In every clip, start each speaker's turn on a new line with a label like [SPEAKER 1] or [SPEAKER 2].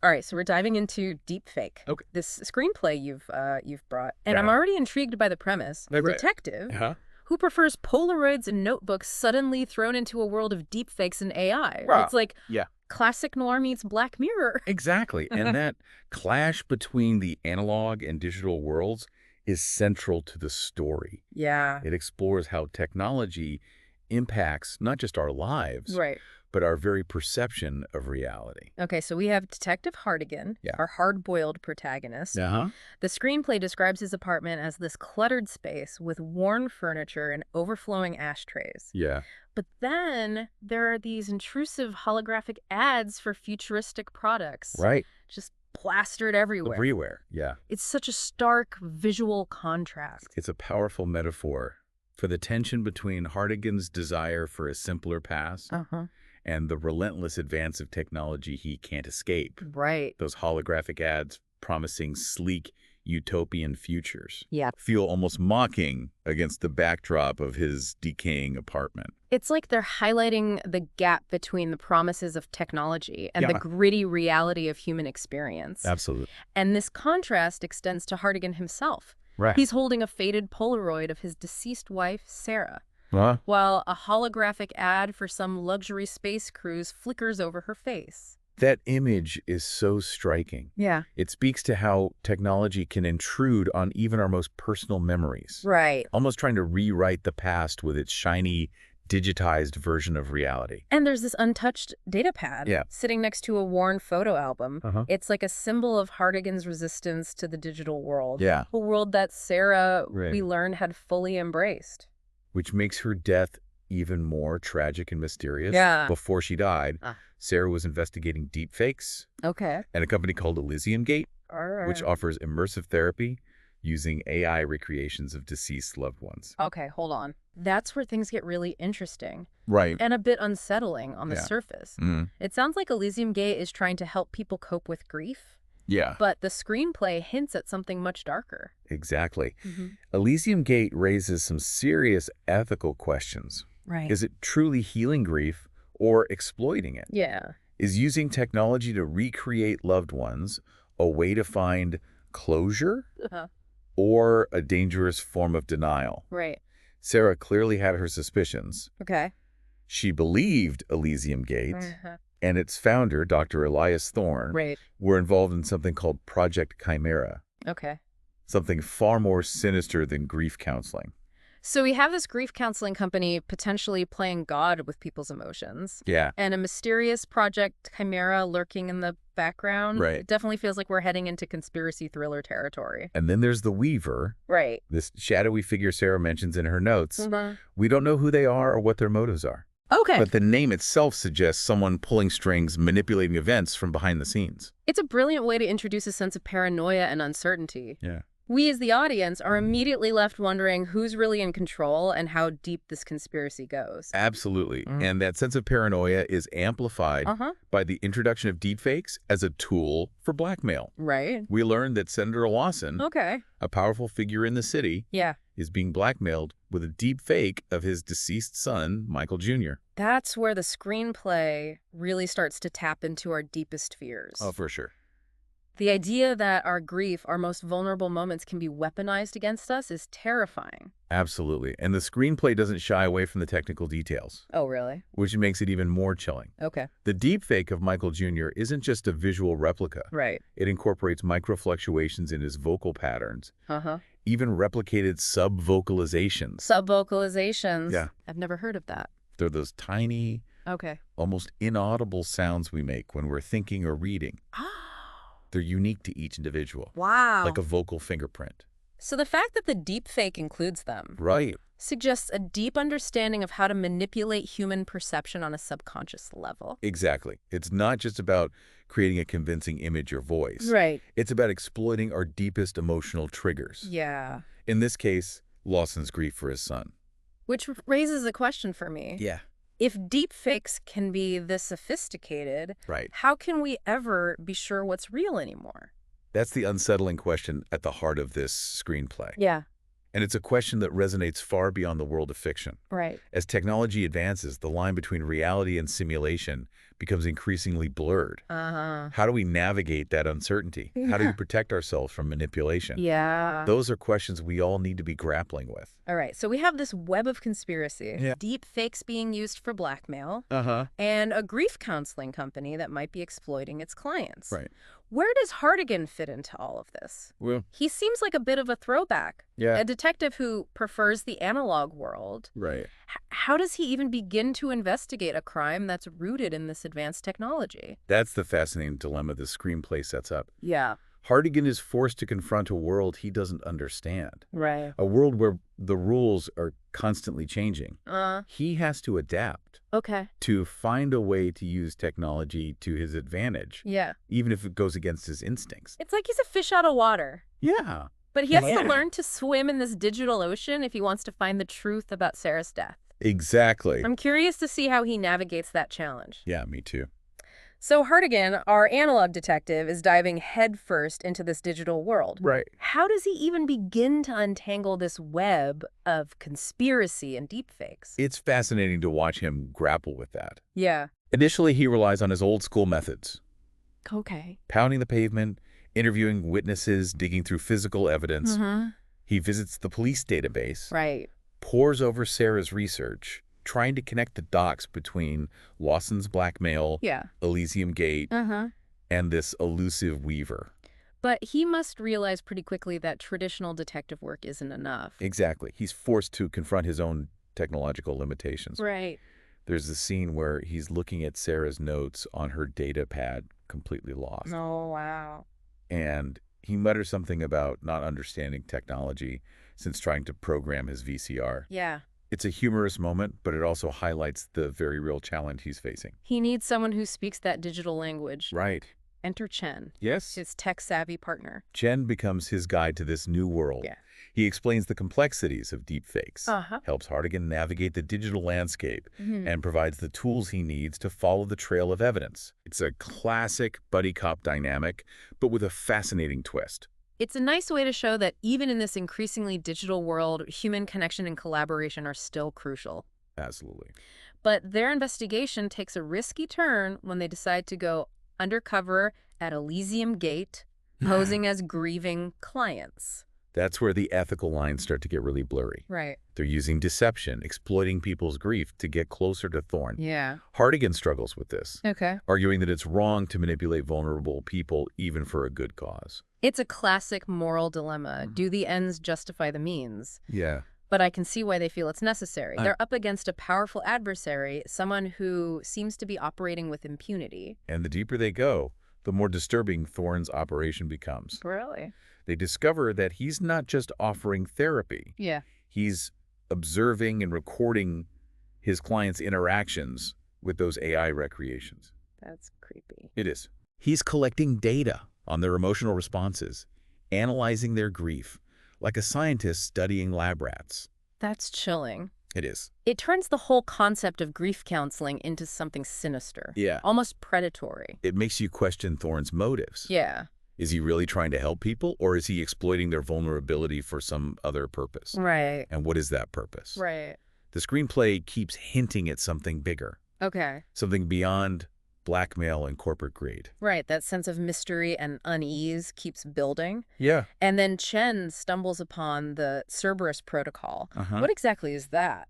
[SPEAKER 1] All right, so we're diving into deepfake.
[SPEAKER 2] Okay.
[SPEAKER 1] This screenplay you've brought, and I'm
[SPEAKER 2] Yeah.
[SPEAKER 1] already intrigued by the premise. A
[SPEAKER 2] Right.
[SPEAKER 1] detective
[SPEAKER 2] Huh?
[SPEAKER 1] who prefers Polaroids and notebooks suddenly thrown into a world of deepfakes and AI.
[SPEAKER 2] Wow.
[SPEAKER 1] It's like
[SPEAKER 2] Yeah.
[SPEAKER 1] classic noir meets Black Mirror.
[SPEAKER 2] Exactly. And that clash between the analog and digital worlds is central to the story.
[SPEAKER 1] Yeah.
[SPEAKER 2] It explores how technology impacts not just our lives,
[SPEAKER 1] Right.
[SPEAKER 2] but our very perception of reality.
[SPEAKER 1] Okay, so we have Detective Hartigan,
[SPEAKER 2] Yeah.
[SPEAKER 1] our hard-boiled protagonist.
[SPEAKER 2] Uh-huh.
[SPEAKER 1] The screenplay describes his apartment as this cluttered space with worn furniture and overflowing ashtrays.
[SPEAKER 2] Yeah.
[SPEAKER 1] But then there are these intrusive holographic ads for futuristic products.
[SPEAKER 2] Right.
[SPEAKER 1] Just plastered everywhere.
[SPEAKER 2] Everywhere. Yeah.
[SPEAKER 1] It's such a stark visual contrast.
[SPEAKER 2] It's a powerful metaphor for the tension between Hartigan's desire for a simpler past
[SPEAKER 1] Uh-huh.
[SPEAKER 2] and the relentless advance of technology he can't escape.
[SPEAKER 1] Right.
[SPEAKER 2] Those holographic ads promising sleek, utopian futures
[SPEAKER 1] Yeah.
[SPEAKER 2] feel almost mocking against the backdrop of his decaying apartment.
[SPEAKER 1] It's like they're highlighting the gap between the promises of technology and the
[SPEAKER 2] Yeah.
[SPEAKER 1] gritty reality of human experience.
[SPEAKER 2] Absolutely.
[SPEAKER 1] And this contrast extends to Hartigan himself.
[SPEAKER 2] Right.
[SPEAKER 1] He's holding a faded Polaroid of his deceased wife, Sarah, while a holographic ad for some luxury space cruise flickers over her face.
[SPEAKER 2] That image is so striking.
[SPEAKER 1] Yeah.
[SPEAKER 2] It speaks to how technology can intrude on even our most personal memories,
[SPEAKER 1] Right.
[SPEAKER 2] almost trying to rewrite the past with its shiny, digitized version of reality.
[SPEAKER 1] And there's this untouched data pad
[SPEAKER 2] Yeah.
[SPEAKER 1] sitting next to a worn photo album.
[SPEAKER 2] Uh-huh.
[SPEAKER 1] It's like a symbol of Hartigan's resistance to the digital world.
[SPEAKER 2] Yeah.
[SPEAKER 1] A world that Sarah,
[SPEAKER 2] Right.
[SPEAKER 1] we learned, had fully embraced.
[SPEAKER 2] Which makes her death even more tragic and mysterious.
[SPEAKER 1] Yeah.
[SPEAKER 2] Before she died,
[SPEAKER 1] Ah.
[SPEAKER 2] Sarah was investigating deepfakes
[SPEAKER 1] Okay.
[SPEAKER 2] and a company called Elysium Gate,
[SPEAKER 1] All right.
[SPEAKER 2] which offers immersive therapy using AI recreations of deceased loved ones.
[SPEAKER 1] Okay, hold on. That's where things get really interesting
[SPEAKER 2] Right.
[SPEAKER 1] and a bit unsettling on the
[SPEAKER 2] Yeah.
[SPEAKER 1] surface.
[SPEAKER 2] Mm.
[SPEAKER 1] It sounds like Elysium Gate is trying to help people cope with grief,
[SPEAKER 2] Yeah,
[SPEAKER 1] but the screenplay hints at something much darker.
[SPEAKER 2] exactly. Elysium Gate raises some serious ethical questions.
[SPEAKER 1] Right.
[SPEAKER 2] Is it truly healing grief or exploiting it?
[SPEAKER 1] Yeah.
[SPEAKER 2] Is using technology to recreate loved ones a way to find closure
[SPEAKER 1] Uh-huh.
[SPEAKER 2] or a dangerous form of denial?
[SPEAKER 1] Right.
[SPEAKER 2] Sarah clearly had her suspicions.
[SPEAKER 1] Okay.
[SPEAKER 2] She believed Elysium Gate
[SPEAKER 1] Uh-huh.
[SPEAKER 2] and its founder, Dr. Elias Thorne,
[SPEAKER 1] Right.
[SPEAKER 2] were involved in something called Project Chimera,
[SPEAKER 1] Okay.
[SPEAKER 2] something far more sinister than grief counseling.
[SPEAKER 1] So we have this grief counseling company potentially playing God with people's emotions.
[SPEAKER 2] Yeah,
[SPEAKER 1] And a mysterious Project Chimera lurking in the background.
[SPEAKER 2] Right.
[SPEAKER 1] It definitely feels like we're heading into conspiracy thriller territory.
[SPEAKER 2] and then there's the Weaver,
[SPEAKER 1] Right.
[SPEAKER 2] this shadowy figure Sarah mentions in her notes.
[SPEAKER 1] Mhm.
[SPEAKER 2] We don't know who they are or what their motives are.
[SPEAKER 1] Okay.
[SPEAKER 2] But the name itself suggests someone pulling strings, manipulating events from behind the scenes.
[SPEAKER 1] It's a brilliant way to introduce a sense of paranoia and uncertainty.
[SPEAKER 2] Yeah.
[SPEAKER 1] We as the audience are immediately left wondering who's really in control and how deep this conspiracy goes.
[SPEAKER 2] Absolutely. And that sense of paranoia is amplified
[SPEAKER 1] Uh-huh.
[SPEAKER 2] by the introduction of deepfakes as a tool for blackmail.
[SPEAKER 1] Right.
[SPEAKER 2] We learned that Senator Lawson,
[SPEAKER 1] Okay.
[SPEAKER 2] a powerful figure in the city,
[SPEAKER 1] Yeah.
[SPEAKER 2] is being blackmailed with a deep fake of his deceased son, Michael Jr.
[SPEAKER 1] That's where the screenplay really starts to tap into our deepest fears.
[SPEAKER 2] Oh, for sure.
[SPEAKER 1] The idea that our grief, our most vulnerable moments, can be weaponized against us is terrifying.
[SPEAKER 2] Absolutely. And the screenplay doesn't shy away from the technical details,
[SPEAKER 1] Oh, really?
[SPEAKER 2] which makes it even more chilling.
[SPEAKER 1] Okay.
[SPEAKER 2] The deepfake of Michael Jr. isn't just a visual replica.
[SPEAKER 1] Right.
[SPEAKER 2] It incorporates microfluctuations in his vocal patterns,
[SPEAKER 1] Uh-huh.
[SPEAKER 2] even replicated sub-vocalizations.
[SPEAKER 1] Sub-vocalizations.
[SPEAKER 2] Yeah.
[SPEAKER 1] I've never heard of that.
[SPEAKER 2] They're those tiny,
[SPEAKER 1] Okay.
[SPEAKER 2] almost inaudible sounds we make when we're thinking or reading.
[SPEAKER 1] Oh,
[SPEAKER 2] They're unique to each individual,
[SPEAKER 1] wow.
[SPEAKER 2] like a vocal fingerprint.
[SPEAKER 1] So the fact that the deepfake includes them
[SPEAKER 2] Right.
[SPEAKER 1] suggests a deep understanding of how to manipulate human perception on a subconscious level.
[SPEAKER 2] Exactly. It's not just about creating a convincing image or voice.
[SPEAKER 1] Right.
[SPEAKER 2] It's about exploiting our deepest emotional triggers.
[SPEAKER 1] Yeah.
[SPEAKER 2] In this case, Lawson's grief for his son.
[SPEAKER 1] Which raises a question for me.
[SPEAKER 2] Yeah.
[SPEAKER 1] If deepfakes can be this sophisticated,
[SPEAKER 2] Right.
[SPEAKER 1] how can we ever be sure what's real anymore?
[SPEAKER 2] That's the unsettling question at the heart of this screenplay.
[SPEAKER 1] Yeah.
[SPEAKER 2] And it's a question that resonates far beyond the world of fiction.
[SPEAKER 1] Right.
[SPEAKER 2] As technology advances, the line between reality and simulation becomes increasingly blurred.
[SPEAKER 1] Uh-huh.
[SPEAKER 2] How do we navigate that uncertainty? How do we protect ourselves from manipulation?
[SPEAKER 1] Yeah.
[SPEAKER 2] Those are questions we all need to be grappling with.
[SPEAKER 1] All right, so we have this web of conspiracy,
[SPEAKER 2] Yeah.
[SPEAKER 1] deep fakes being used for blackmail,
[SPEAKER 2] Uh-huh.
[SPEAKER 1] and a grief counseling company that might be exploiting its clients.
[SPEAKER 2] Right.
[SPEAKER 1] Where does Hartigan fit into all of this?
[SPEAKER 2] Well,
[SPEAKER 1] He seems like a bit of a throwback.
[SPEAKER 2] yeah.
[SPEAKER 1] A detective who prefers the analog world.
[SPEAKER 2] Right.
[SPEAKER 1] How does he even begin to investigate a crime that's rooted in this advanced technology?
[SPEAKER 2] That's the fascinating dilemma the screenplay sets up.
[SPEAKER 1] Yeah.
[SPEAKER 2] Hartigan is forced to confront a world he doesn't understand.
[SPEAKER 1] Right.
[SPEAKER 2] A world where the rules are constantly changing. He has to adapt.
[SPEAKER 1] Okay.
[SPEAKER 2] To find a way to use technology to his advantage.
[SPEAKER 1] Yeah.
[SPEAKER 2] Even if it goes against his instincts.
[SPEAKER 1] It's like he's a fish out of water.
[SPEAKER 2] Yeah.
[SPEAKER 1] But he has to learn to swim in this digital ocean if he wants to find the truth about Sarah's death.
[SPEAKER 2] Exactly.
[SPEAKER 1] I'm curious to see how he navigates that challenge.
[SPEAKER 2] Yeah, me too.
[SPEAKER 1] So Hartigan, our analog detective, is diving headfirst into this digital world.
[SPEAKER 2] Right.
[SPEAKER 1] How does he even begin to untangle this web of conspiracy and deepfakes?
[SPEAKER 2] It's fascinating to watch him grapple with that.
[SPEAKER 1] Yeah.
[SPEAKER 2] Initially, he relies on his old school methods.
[SPEAKER 1] Okay.
[SPEAKER 2] Pounding the pavement, interviewing witnesses, digging through physical evidence. He visits the police database.
[SPEAKER 1] Right.
[SPEAKER 2] Pores over Sarah's research, trying to connect the dots between Lawson's blackmail,
[SPEAKER 1] Yeah.
[SPEAKER 2] Elysium Gate, and this elusive Weaver.
[SPEAKER 1] But he must realize pretty quickly that traditional detective work isn't enough.
[SPEAKER 2] Exactly. He's forced to confront his own technological limitations.
[SPEAKER 1] Right.
[SPEAKER 2] There's a scene where he's looking at Sarah's notes on her data pad, completely lost.
[SPEAKER 1] Oh, wow.
[SPEAKER 2] And he mutters something about not understanding technology since trying to program his VCR.
[SPEAKER 1] Yeah.
[SPEAKER 2] It's a humorous moment, but it also highlights the very real challenge he's facing.
[SPEAKER 1] He needs someone who speaks that digital language.
[SPEAKER 2] Right.
[SPEAKER 1] Enter Chen.
[SPEAKER 2] Yes.
[SPEAKER 1] His tech-savvy partner.
[SPEAKER 2] Chen becomes his guide to this new world.
[SPEAKER 1] Yeah.
[SPEAKER 2] He explains the complexities of deepfakes,
[SPEAKER 1] Uh-huh.
[SPEAKER 2] helps Hartigan navigate the digital landscape, and provides the tools he needs to follow the trail of evidence. It's a classic buddy cop dynamic, but with a fascinating twist.
[SPEAKER 1] It's a nice way to show that even in this increasingly digital world, human connection and collaboration are still crucial.
[SPEAKER 2] Absolutely.
[SPEAKER 1] But their investigation takes a risky turn when they decide to go undercover at Elysium Gate, posing as grieving clients.
[SPEAKER 2] That's where the ethical lines start to get really blurry.
[SPEAKER 1] Right.
[SPEAKER 2] They're using deception, exploiting people's grief to get closer to Thorne.
[SPEAKER 1] Yeah.
[SPEAKER 2] Hartigan struggles with this,
[SPEAKER 1] Okay.
[SPEAKER 2] arguing that it's wrong to manipulate vulnerable people even for a good cause.
[SPEAKER 1] It's a classic moral dilemma. Do the ends justify the means?
[SPEAKER 2] Yeah.
[SPEAKER 1] But I can see why they feel it's necessary. They're up against a powerful adversary, someone who seems to be operating with impunity.
[SPEAKER 2] And the deeper they go, the more disturbing Thorne's operation becomes.
[SPEAKER 1] Really?
[SPEAKER 2] They discover that he's not just offering therapy.
[SPEAKER 1] Yeah.
[SPEAKER 2] He's observing and recording his clients' interactions with those AI recreations.
[SPEAKER 1] That's creepy.
[SPEAKER 2] It is. He's collecting data on their emotional responses, analyzing their grief, like a scientist studying lab rats.
[SPEAKER 1] That's chilling.
[SPEAKER 2] It is.
[SPEAKER 1] It turns the whole concept of grief counseling into something sinister.
[SPEAKER 2] Yeah.
[SPEAKER 1] Almost predatory.
[SPEAKER 2] It makes you question Thorne's motives.
[SPEAKER 1] Yeah.
[SPEAKER 2] Is he really trying to help people, or is he exploiting their vulnerability for some other purpose?
[SPEAKER 1] Right.
[SPEAKER 2] And what is that purpose?
[SPEAKER 1] Right.
[SPEAKER 2] The screenplay keeps hinting at something bigger,
[SPEAKER 1] Okay.
[SPEAKER 2] something beyond blackmail and corporate greed.
[SPEAKER 1] Right. That sense of mystery and unease keeps building.
[SPEAKER 2] Yeah.
[SPEAKER 1] And then Chen stumbles upon the Cerberus protocol. What exactly is that?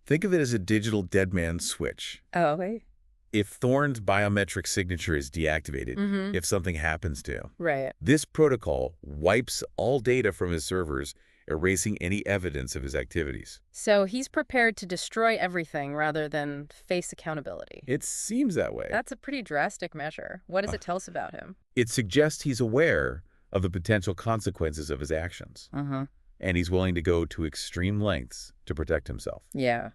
[SPEAKER 2] Think of it as a digital dead man switch.
[SPEAKER 1] Oh, okay.
[SPEAKER 2] If Thorne's biometric signature is deactivated, if something happens to him,
[SPEAKER 1] Right.
[SPEAKER 2] this protocol wipes all data from his servers, erasing any evidence of his activities.
[SPEAKER 1] So he's prepared to destroy everything rather than face accountability.
[SPEAKER 2] It seems that way.
[SPEAKER 1] That's a pretty drastic measure. What does it tell us about him?
[SPEAKER 2] It suggests he's aware of the potential consequences of his actions, and he's willing to go to extreme lengths to protect himself.
[SPEAKER 1] Yeah.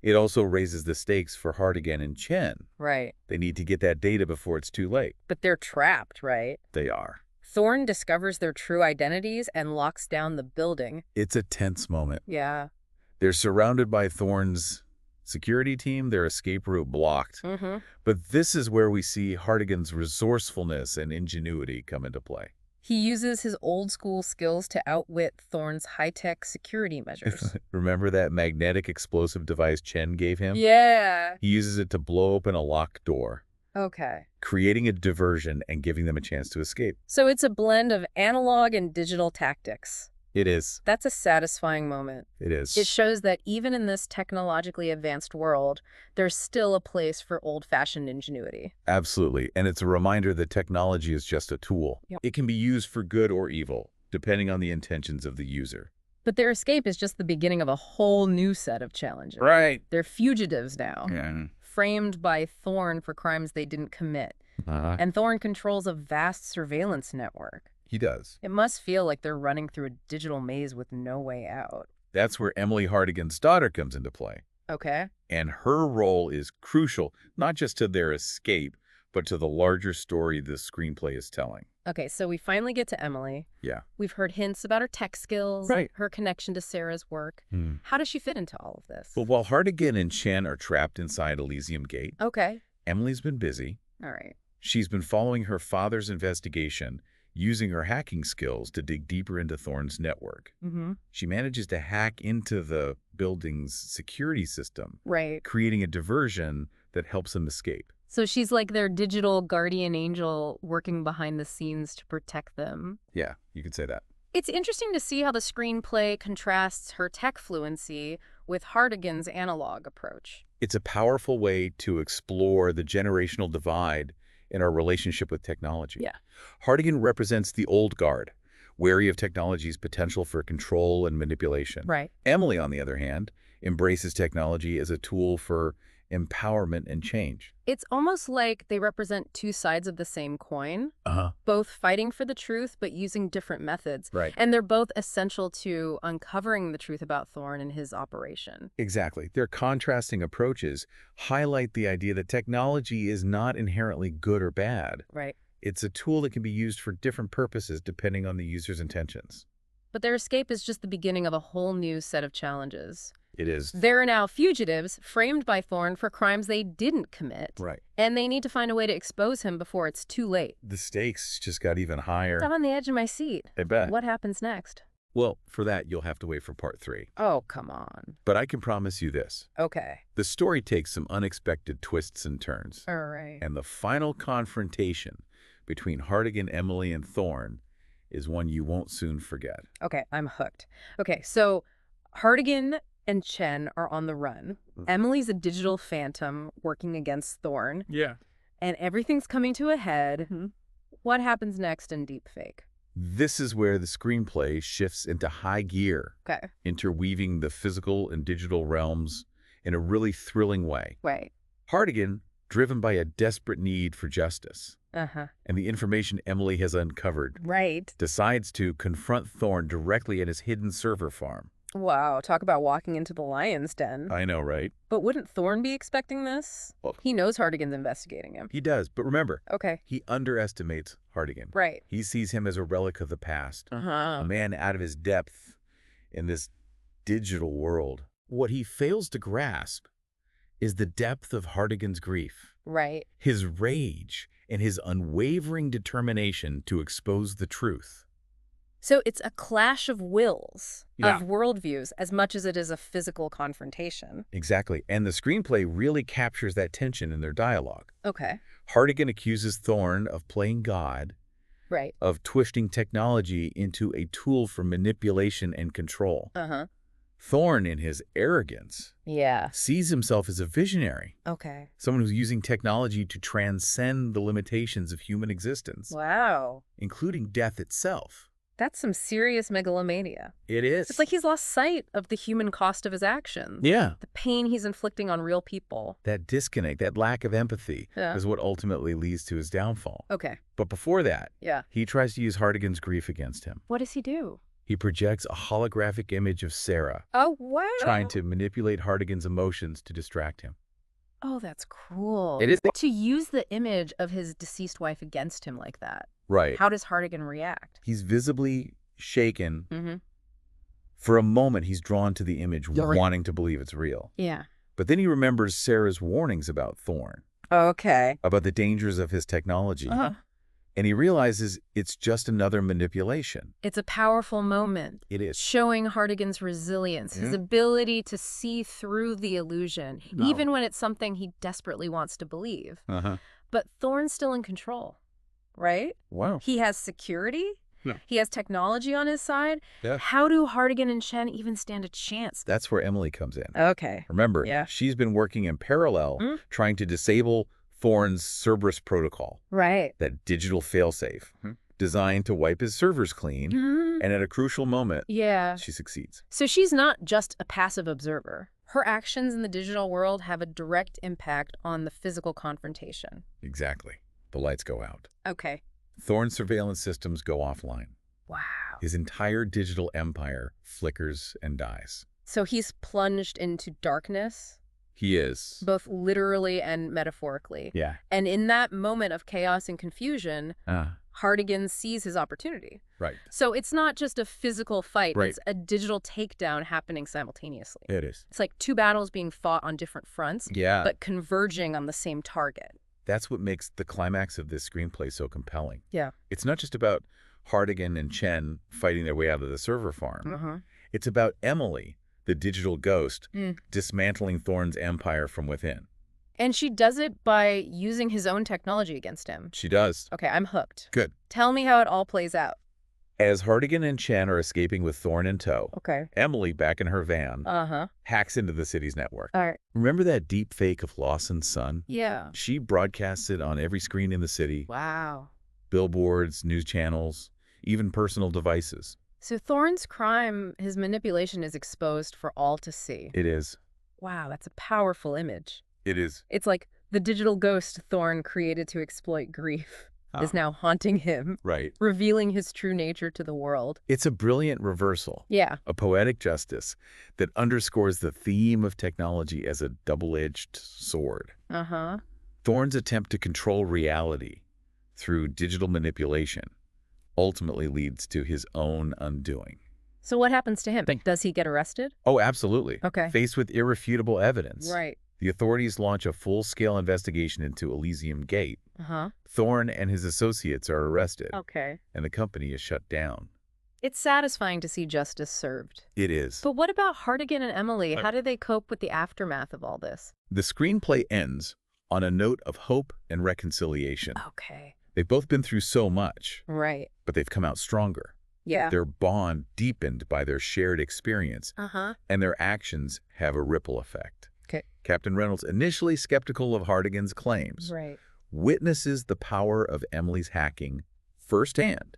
[SPEAKER 2] It also raises the stakes for Hartigan and Chen.
[SPEAKER 1] Right.
[SPEAKER 2] They need to get that data before it's too late.
[SPEAKER 1] But they're trapped, right?
[SPEAKER 2] They are.
[SPEAKER 1] Thorne discovers their true identities and locks down the building.
[SPEAKER 2] It's a tense moment.
[SPEAKER 1] Yeah.
[SPEAKER 2] They're surrounded by Thorne's security team, their escape route blocked. But this is where we see Hartigan's resourcefulness and ingenuity come into play.
[SPEAKER 1] He uses his old-school skills to outwit Thorne's high-tech security measures.
[SPEAKER 2] Remember that magnetic explosive device Chen gave him?
[SPEAKER 1] Yeah.
[SPEAKER 2] He uses it to blow open a locked door,
[SPEAKER 1] Okay.
[SPEAKER 2] creating a diversion and giving them a chance to escape.
[SPEAKER 1] So it's a blend of analog and digital tactics.
[SPEAKER 2] It is.
[SPEAKER 1] That's a satisfying moment.
[SPEAKER 2] It is.
[SPEAKER 1] It shows that even in this technologically advanced world, there's still a place for old-fashioned ingenuity.
[SPEAKER 2] Absolutely. And it's a reminder that technology is just a tool.
[SPEAKER 1] Yep.
[SPEAKER 2] It can be used for good or evil, depending on the intentions of the user.
[SPEAKER 1] But their escape is just the beginning of a whole new set of challenges.
[SPEAKER 2] Right.
[SPEAKER 1] They're fugitives now,
[SPEAKER 2] Yeah.
[SPEAKER 1] framed by Thorne for crimes they didn't commit. And Thorne controls a vast surveillance network.
[SPEAKER 2] He does.
[SPEAKER 1] It must feel like they're running through a digital maze with no way out.
[SPEAKER 2] That's where Emily Hartigan's daughter comes into play.
[SPEAKER 1] Okay.
[SPEAKER 2] And her role is crucial, not just to their escape, but to the larger story the screenplay is telling.
[SPEAKER 1] Okay, so we finally get to Emily.
[SPEAKER 2] Yeah.
[SPEAKER 1] We've heard hints about her tech skills,
[SPEAKER 2] Right.
[SPEAKER 1] her connection to Sarah's work. How does she fit into all of this?
[SPEAKER 2] Well, while Hartigan and Chen are trapped inside Elysium Gate,
[SPEAKER 1] Okay.
[SPEAKER 2] Emily's been busy.
[SPEAKER 1] All right.
[SPEAKER 2] She's been following her father's investigation, using her hacking skills to dig deeper into Thorne's network. She manages to hack into the building's security system,
[SPEAKER 1] Right.
[SPEAKER 2] creating a diversion that helps him escape.
[SPEAKER 1] So she's like their digital guardian angel working behind the scenes to protect them.
[SPEAKER 2] Yeah, you could say that.
[SPEAKER 1] It's interesting to see how the screenplay contrasts her tech fluency with Hartigan's analog approach.
[SPEAKER 2] It's a powerful way to explore the generational divide in our relationship with technology.
[SPEAKER 1] Yeah.
[SPEAKER 2] Hartigan represents the old guard, wary of technology's potential for control and manipulation.
[SPEAKER 1] Right.
[SPEAKER 2] Emily, on the other hand, embraces technology as a tool for empowerment and change.
[SPEAKER 1] It's almost like they represent two sides of the same coin, both fighting for the truth but using different methods.
[SPEAKER 2] Right.
[SPEAKER 1] And they're both essential to uncovering the truth about Thorne and his operation.
[SPEAKER 2] Exactly. Their contrasting approaches highlight the idea that technology is not inherently good or bad.
[SPEAKER 1] Right.
[SPEAKER 2] It's a tool that can be used for different purposes depending on the user's intentions.
[SPEAKER 1] But their escape is just the beginning of a whole new set of challenges.
[SPEAKER 2] It is.
[SPEAKER 1] They're now fugitives, framed by Thorne for crimes they didn't commit.
[SPEAKER 2] Right.
[SPEAKER 1] And they need to find a way to expose him before it's too late.
[SPEAKER 2] The stakes just got even higher.
[SPEAKER 1] I'm on the edge of my seat.
[SPEAKER 2] I bet.
[SPEAKER 1] What happens next?
[SPEAKER 2] Well, for that, you'll have to wait for part 3.
[SPEAKER 1] Oh, come on.
[SPEAKER 2] But I can promise you this.
[SPEAKER 1] Okay.
[SPEAKER 2] The story takes some unexpected twists and turns.
[SPEAKER 1] All right.
[SPEAKER 2] And the final confrontation between Hartigan, Emily, and Thorne is one you won't soon forget.
[SPEAKER 1] Okay, I'm hooked. Okay, so Hartigan and Chen are on the run. Emily's a digital phantom working against Thorne.
[SPEAKER 2] Yeah.
[SPEAKER 1] And everything's coming to a head. What happens next in deepfake?
[SPEAKER 2] This is where the screenplay shifts into high gear,
[SPEAKER 1] Okay.
[SPEAKER 2] interweaving the physical and digital realms in a really thrilling way.
[SPEAKER 1] Right.
[SPEAKER 2] Hartigan, driven by a desperate need for justice,
[SPEAKER 1] Uh-huh.
[SPEAKER 2] and the information Emily has uncovered,
[SPEAKER 1] Right.
[SPEAKER 2] decides to confront Thorne directly at his hidden server farm.
[SPEAKER 1] Wow, talk about walking into the lion's den.
[SPEAKER 2] I know, right?
[SPEAKER 1] But wouldn't Thorne be expecting this?
[SPEAKER 2] Well,
[SPEAKER 1] He knows Hartigan's investigating him.
[SPEAKER 2] he does, but remember,
[SPEAKER 1] Okay.
[SPEAKER 2] he underestimates Hartigan.
[SPEAKER 1] Right.
[SPEAKER 2] He sees him as a relic of the past, a
[SPEAKER 1] Uh-huh.
[SPEAKER 2] man out of his depth in this digital world. What he fails to grasp is the depth of Hartigan's grief,
[SPEAKER 1] Right.
[SPEAKER 2] his rage, and his unwavering determination to expose the truth.
[SPEAKER 1] So it's a clash of wills,
[SPEAKER 2] Yeah.
[SPEAKER 1] of worldviews, as much as it is a physical confrontation.
[SPEAKER 2] Exactly, and the screenplay really captures that tension in their dialogue.
[SPEAKER 1] Okay.
[SPEAKER 2] Hartigan accuses Thorne of playing God,
[SPEAKER 1] Right.
[SPEAKER 2] of twisting technology into a tool for manipulation and control.
[SPEAKER 1] Uh-huh.
[SPEAKER 2] Thorne, in his arrogance,
[SPEAKER 1] Yeah.
[SPEAKER 2] sees himself as a visionary,
[SPEAKER 1] Okay.
[SPEAKER 2] someone who's using technology to transcend the limitations of human existence,
[SPEAKER 1] Wow.
[SPEAKER 2] including death itself.
[SPEAKER 1] That's some serious megalomania.
[SPEAKER 2] It is.
[SPEAKER 1] It's like he's lost sight of the human cost of his actions.
[SPEAKER 2] Yeah.
[SPEAKER 1] The pain he's inflicting on real people.
[SPEAKER 2] That disconnect, that lack of empathy,
[SPEAKER 1] Yeah.
[SPEAKER 2] is what ultimately leads to his downfall.
[SPEAKER 1] Okay.
[SPEAKER 2] But before that,
[SPEAKER 1] Yeah.
[SPEAKER 2] he tries to use Hartigan's grief against him.
[SPEAKER 1] What does he do?
[SPEAKER 2] He projects a holographic image of Sarah,
[SPEAKER 1] Oh, wow.
[SPEAKER 2] trying to manipulate Hartigan's emotions to distract him.
[SPEAKER 1] Oh, that's cruel.
[SPEAKER 2] It is.
[SPEAKER 1] To use the image of his deceased wife against him like that.
[SPEAKER 2] Right.
[SPEAKER 1] How does Hartigan react?
[SPEAKER 2] He's visibly shaken.
[SPEAKER 1] Mm-hmm.
[SPEAKER 2] For a moment, he's drawn to the image,
[SPEAKER 1] Yeah, right.
[SPEAKER 2] wanting to believe it's real.
[SPEAKER 1] Yeah.
[SPEAKER 2] But then he remembers Sarah's warnings about Thorne,
[SPEAKER 1] Okay.
[SPEAKER 2] about the dangers of his technology.
[SPEAKER 1] Uh-huh.
[SPEAKER 2] And he realizes it's just another manipulation.
[SPEAKER 1] It's a powerful moment.
[SPEAKER 2] It is.
[SPEAKER 1] Showing Hartigan's resilience, his ability to see through the illusion, even when it's something he desperately wants to believe. But Thorne's still in control, right?
[SPEAKER 2] Wow.
[SPEAKER 1] He has security.
[SPEAKER 2] No.
[SPEAKER 1] He has technology on his side.
[SPEAKER 2] Yeah.
[SPEAKER 1] How do Hartigan and Chen even stand a chance?
[SPEAKER 2] That's where Emily comes in.
[SPEAKER 1] Okay.
[SPEAKER 2] Remember, she's been working in parallel trying to disable Thorne's Cerberus protocol.
[SPEAKER 1] Right.
[SPEAKER 2] That digital failsafe designed to wipe his servers clean. And at a crucial moment, she succeeds.
[SPEAKER 1] So she's not just a passive observer. Her actions in the digital world have a direct impact on the physical confrontation.
[SPEAKER 2] Exactly. The lights go out.
[SPEAKER 1] Okay.
[SPEAKER 2] Thorne's surveillance systems go offline.
[SPEAKER 1] Wow.
[SPEAKER 2] His entire digital empire flickers and dies.
[SPEAKER 1] So he's plunged into darkness?
[SPEAKER 2] He is.
[SPEAKER 1] Both literally and metaphorically.
[SPEAKER 2] Yeah.
[SPEAKER 1] And in that moment of chaos and confusion, Hartigan sees his opportunity.
[SPEAKER 2] Right.
[SPEAKER 1] So it's not just a physical fight.
[SPEAKER 2] Right.
[SPEAKER 1] It's a digital takedown happening simultaneously.
[SPEAKER 2] It is.
[SPEAKER 1] It's like two battles being fought on different fronts, but converging on the same target.
[SPEAKER 2] That's what makes the climax of this screenplay so compelling.
[SPEAKER 1] Yeah.
[SPEAKER 2] It's not just about Hartigan and Chen fighting their way out of the server farm. It's about Emily, the digital ghost, dismantling Thorne's empire from within.
[SPEAKER 1] And she does it by using his own technology against him.
[SPEAKER 2] She does.
[SPEAKER 1] Okay, I'm hooked.
[SPEAKER 2] Good.
[SPEAKER 1] Tell me how it all plays out.
[SPEAKER 2] As Hartigan and Chen are escaping with Thorne in tow, Emily, back in her van, hacks into the city's network.
[SPEAKER 1] All right.
[SPEAKER 2] Remember that deep fake of Lawson's son?
[SPEAKER 1] Yeah.
[SPEAKER 2] She broadcasts it on every screen in the city.
[SPEAKER 1] Wow.
[SPEAKER 2] Billboards, news channels, even personal devices.
[SPEAKER 1] So Thorne's crime, his manipulation, is exposed for all to see.
[SPEAKER 2] It is.
[SPEAKER 1] Wow, that's a powerful image.
[SPEAKER 2] It is.
[SPEAKER 1] It's like the digital ghost Thorne created to exploit grief is now haunting him.
[SPEAKER 2] Right.
[SPEAKER 1] Revealing his true nature to the world.
[SPEAKER 2] It's a brilliant reversal.
[SPEAKER 1] Yeah.
[SPEAKER 2] A poetic justice that underscores the theme of technology as a double-edged sword. Thorne's attempt to control reality through digital manipulation ultimately leads to his own undoing.
[SPEAKER 1] So what happens to him? Does he get arrested?
[SPEAKER 2] Oh, absolutely.
[SPEAKER 1] Okay.
[SPEAKER 2] Faced with irrefutable evidence.
[SPEAKER 1] Right.
[SPEAKER 2] The authorities launch a full-scale investigation into Elysium Gate. Thorne and his associates are arrested.
[SPEAKER 1] Okay.
[SPEAKER 2] And the company is shut down.
[SPEAKER 1] It's satisfying to see justice served.
[SPEAKER 2] It is.
[SPEAKER 1] But what about Hartigan and Emily? How do they cope with the aftermath of all this?
[SPEAKER 2] The screenplay ends on a note of hope and reconciliation.
[SPEAKER 1] Okay.
[SPEAKER 2] They've both been through so much.
[SPEAKER 1] Right.
[SPEAKER 2] But they've come out stronger.
[SPEAKER 1] Yeah.
[SPEAKER 2] Their bond deepened by their shared experience. And their actions have a ripple effect.
[SPEAKER 1] Okay.
[SPEAKER 2] Captain Reynolds, initially skeptical of Hartigan's claims, witnesses the power of Emily's hacking firsthand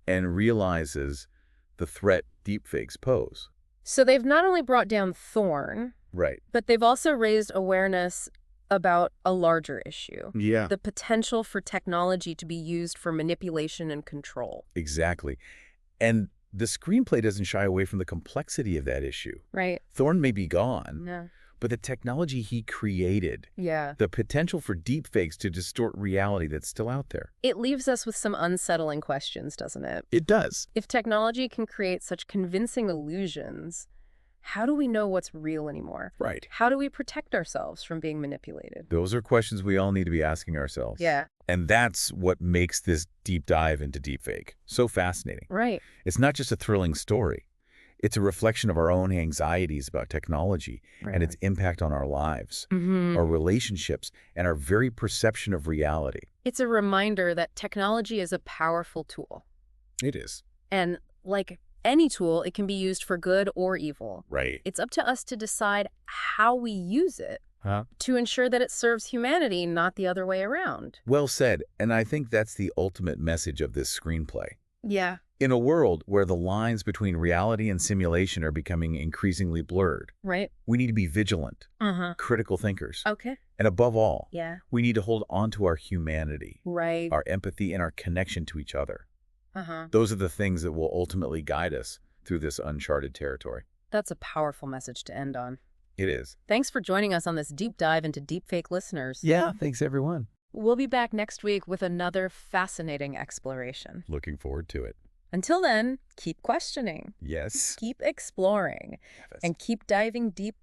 [SPEAKER 2] and realizes the threat deepfakes pose.
[SPEAKER 1] So they've not only brought down Thorne, but they've also raised awareness about a larger issue.
[SPEAKER 2] Yeah.
[SPEAKER 1] The potential for technology to be used for manipulation and control.
[SPEAKER 2] Exactly. And the screenplay doesn't shy away from the complexity of that issue.
[SPEAKER 1] Right.
[SPEAKER 2] Thorne may be gone,
[SPEAKER 1] Yeah.
[SPEAKER 2] but the technology he created,
[SPEAKER 1] Yeah.
[SPEAKER 2] the potential for deepfakes to distort reality that's still out there.
[SPEAKER 1] It leaves us with some unsettling questions, doesn't it?
[SPEAKER 2] It does.
[SPEAKER 1] If technology can create such convincing illusions, how do we know what's real anymore?
[SPEAKER 2] Right.
[SPEAKER 1] How do we protect ourselves from being manipulated?
[SPEAKER 2] Those are questions we all need to be asking ourselves.
[SPEAKER 1] Yeah.
[SPEAKER 2] And that's what makes this deep dive into deepfake so fascinating.
[SPEAKER 1] Right.
[SPEAKER 2] It's not just a thrilling story. It's a reflection of our own anxieties about technology and its impact on our lives, our relationships, and our very perception of reality.
[SPEAKER 1] It's a reminder that technology is a powerful tool.
[SPEAKER 2] It is.
[SPEAKER 1] And like any tool, it can be used for good or evil.
[SPEAKER 2] Right.
[SPEAKER 1] It's up to us to decide how we use it to ensure that it serves humanity, not the other way around.
[SPEAKER 2] Well said. And I think that's the ultimate message of this screenplay.
[SPEAKER 1] Yeah.
[SPEAKER 2] In a world where the lines between reality and simulation are becoming increasingly blurred,
[SPEAKER 1] Right.
[SPEAKER 2] we need to be vigilant, critical thinkers.
[SPEAKER 1] Okay.
[SPEAKER 2] And above all,
[SPEAKER 1] Yeah.
[SPEAKER 2] we need to hold on to our humanity,
[SPEAKER 1] Right.
[SPEAKER 2] our empathy, and our connection to each other. Those are the things that will ultimately guide us through this uncharted territory.
[SPEAKER 1] That's a powerful message to end on.
[SPEAKER 2] It is.
[SPEAKER 1] Thanks for joining us on this deep dive into deepfake, listeners.
[SPEAKER 2] Yeah, thanks everyone.
[SPEAKER 1] We'll be back next week with another fascinating exploration.
[SPEAKER 2] Looking forward to it.
[SPEAKER 1] Until then, keep questioning,
[SPEAKER 2] Yes.
[SPEAKER 1] keep exploring, and keep diving deep